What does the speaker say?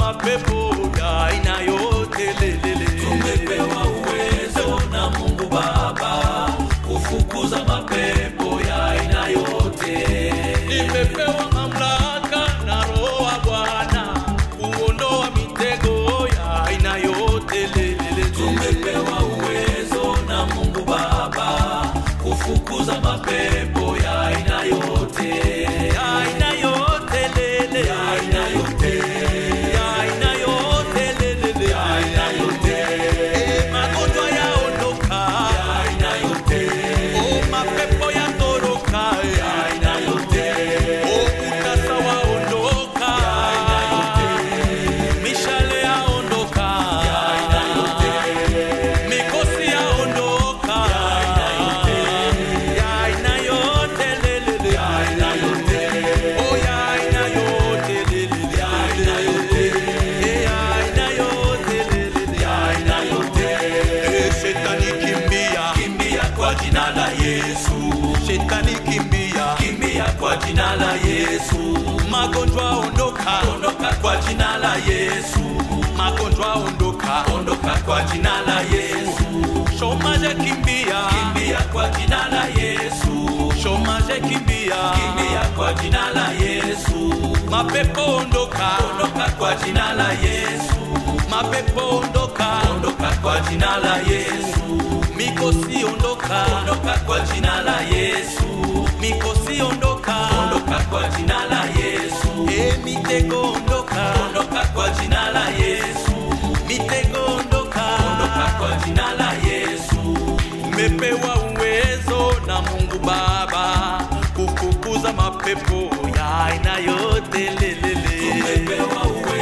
mapepo ya aina yote lelele. Tumepewa uwezo na Mungu Baba kufukuza mapepo ya aina yote. Nimepewa mamlaka na Roho wa Bwana kuondoa mitego ya aina yote lelele. Tumepewa uwezo na Mungu Baba kufukuza mapepo ya aina yote. Ya aina yote lelele. Ya aina yote. Ya aina yote lelele. Ya aina yote. Magonjwa yaondoka. Ya aina yote. Mapepo yatoroka. Ya aina yote. Utasa waondoka. Ya aina yote. Mishale yaondoka. Ya aina yote. Mikosi yaondoka. Ya aina yote. Ya aina yote lelele. Ya aina yote. Ya aina yote lelele. Ya aina yote. Ya aina yote lelele. Ya aina yote. Shetani kimbia. Kimbia kwa jina la Yesu. Shetani kimbia. Kimbia kwa jina la Yesu. Magonjwa ondoka. Ondoka kwa jina la Yesu. Magonjwa ondoka. Ondoka kwa jina la Yesu. Chômage kimbia. Kimbia kwa jina la Yesu. Chômage kimbia. Kimbia kwa jina la Yesu. Mapepo ondoka. Ondoka kwa jina la Yesu. Mapepo ondoka. Ondoka kwa jina la Yesu. Mikosi ondoka. Ondoka kwa jina la Yesu. Mikosi ondoka. Ondoka kwa jina la Yesu. Mitego ondoka. Ondoka kwa jina la Yesu. Mitego ondoka. Ondoka kwa jina la Yesu. Umepewa uwezo na Mungu Baba kufukuza mapepo